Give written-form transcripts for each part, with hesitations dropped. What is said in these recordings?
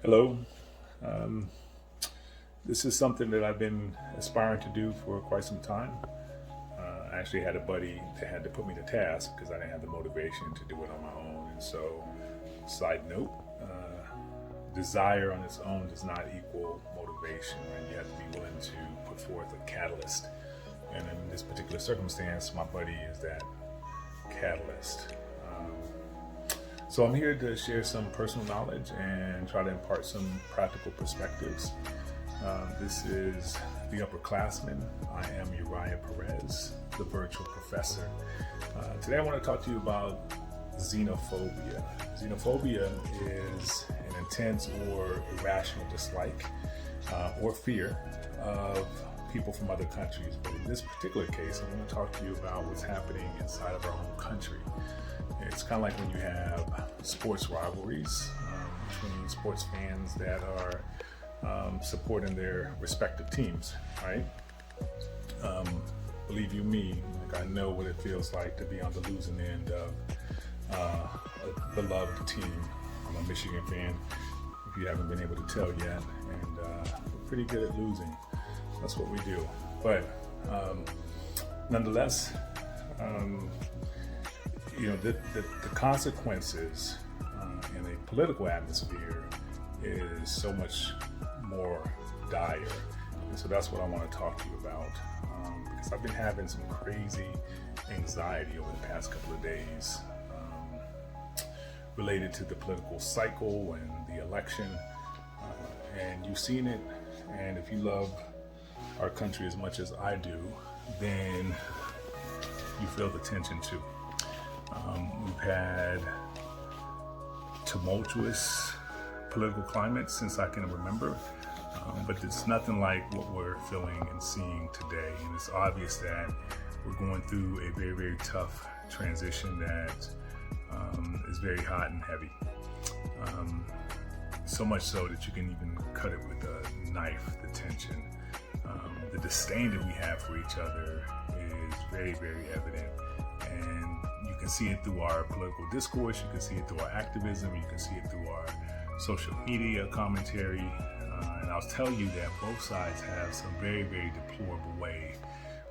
Hello. Um, this is something that I've been aspiring to do for quite some time. I actually had a buddy that had to put me to task because I didn't have the motivation to do it on my own. And so, side note, desire on its own does not equal motivation. Right? You have to be willing to put forth a catalyst. And in this particular circumstance, my buddy is that catalyst. So I'm here to share some personal knowledge and try to impart some practical perspectives. This is The Upperclassman. I am Uriah Perez, the virtual professor. Today I want to talk to you about xenophobia. Xenophobia is an intense or irrational dislike or fear of people from other countries. But in this particular case, I want to talk to you about what's happening inside of our own country. It's kind of like when you have sports rivalries between sports fans that are supporting their respective teams, right? Believe you me, like I know what it feels like to be on the losing end of a beloved team. I'm a Michigan fan, if you haven't been able to tell yet, and we're pretty good at losing. That's what we do. But nonetheless, the consequences in a political atmosphere is so much more dire. And so that's what I want to talk to you about, because I've been having some crazy anxiety over the past couple of days related to the political cycle and the election. And you've seen it, and if you love our country as much as I do, then you feel the tension too. We've had tumultuous political climate since I can remember, but it's nothing like what we're feeling and seeing today. And it's obvious that we're going through a very, very tough transition that is very hot and heavy. So much so that you can even cut it with a knife, the tension. The disdain that we have for each other is very, very evident. And you can see it through our political discourse, you can see it through our activism, you can see it through our social media commentary. And I'll tell you that both sides have some very, very deplorable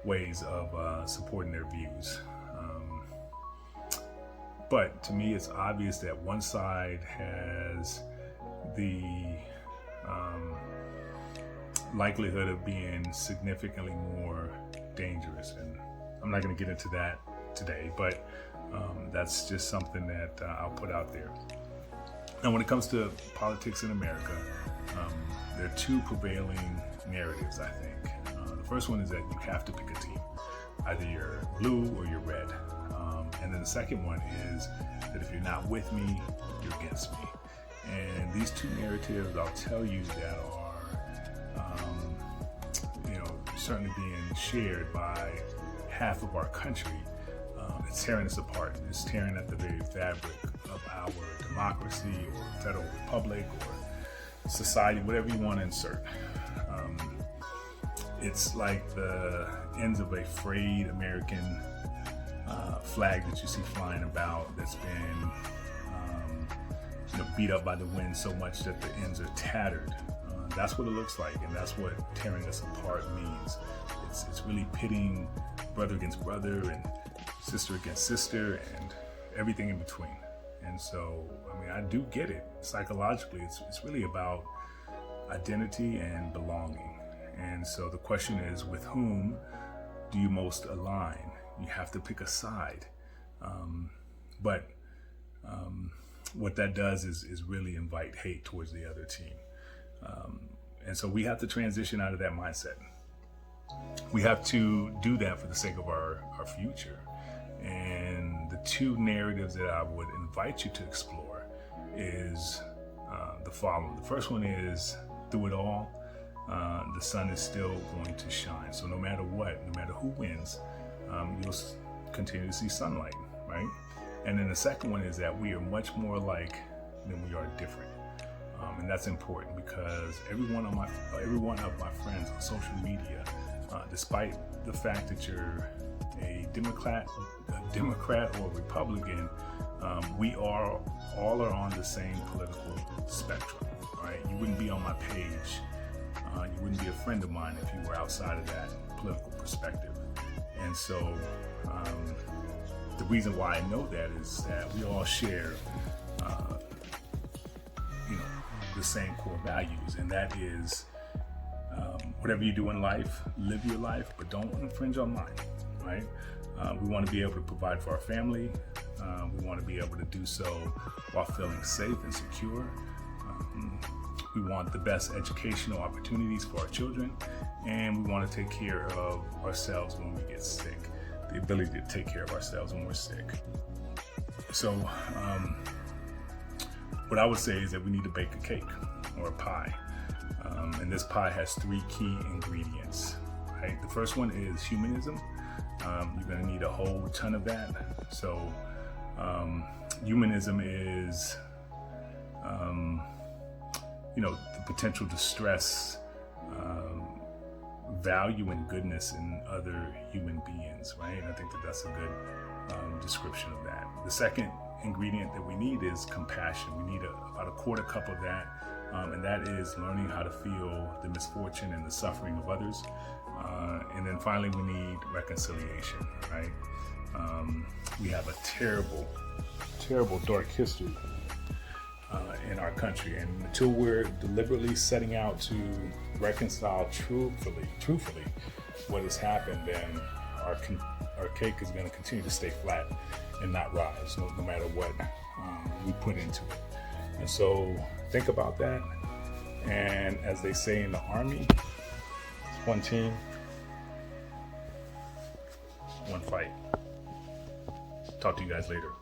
ways of supporting their views. But to me, it's obvious that one side has the likelihood of being significantly more dangerous. And I'm not going to get into that today, but that's just something that I'll put out there. Now, when it comes to politics in America, there are two prevailing narratives, I think. The first one is that you have to pick a team. Either you're blue or you're red. And then the second one is that if you're not with me, you're against me. And these two narratives, I'll tell you, that are certainly being shared by half of our country. It's tearing us apart. It's tearing at the very fabric of our democracy or federal republic or society, whatever you want to insert. It's like the ends of a frayed American flag that you see flying about that's been beat up by the wind so much that the ends are tattered. That's what it looks like, and that's what tearing us apart means. It's really pitting brother against brother and sister against sister and everything in between. And so, I do get it. Psychologically, it's really about identity and belonging. And so the question is, with whom do you most align? You have to pick a side. But what that does is really invite hate towards the other team. And so we have to transition out of that mindset. We have to do that for the sake of our future. And the two narratives that I would invite you to explore is the following. The first one is, through it all, the sun is still going to shine. So no matter what, no matter who wins, you'll continue to see sunlight, right? And then the second one is that we are much more alike than we are different. And that's important because every one of my friends on social media, despite the fact that you're a Democrat or Republican, we all are on the same political spectrum, right? You You wouldn't be on my page. You wouldn't be a friend of mine if you were outside of that political perspective. And so the reason why I know that is that we all share, the same core values, and that is whatever you do in life, live your life, but don't infringe on mine, right? We want to be able to provide for our family. We want to be able to do so while feeling safe and secure. We want the best educational opportunities for our children, and we want to take care of ourselves when we get sick, the ability to take care of ourselves when we're sick. So what I would say is that we need to bake a cake or a pie. And this pie has 3 key ingredients, right? The first one is humanism. You're going to need a whole ton of that. So humanism is, the potential to stress value and goodness in other human beings, right? And I think that that's a good description of that. The second ingredient that we need is compassion. We need about a quarter cup of that, and that is learning how to feel the misfortune and the suffering of others. And then finally, we need reconciliation, right? We have a terrible, terrible dark history in our country, and until we're deliberately setting out to reconcile truthfully what has happened, then our cake is going to continue to stay flat and not rise, no matter what we put into it. And so think about that. And as they say in the Army, it's one team, one fight. Talk to you guys later.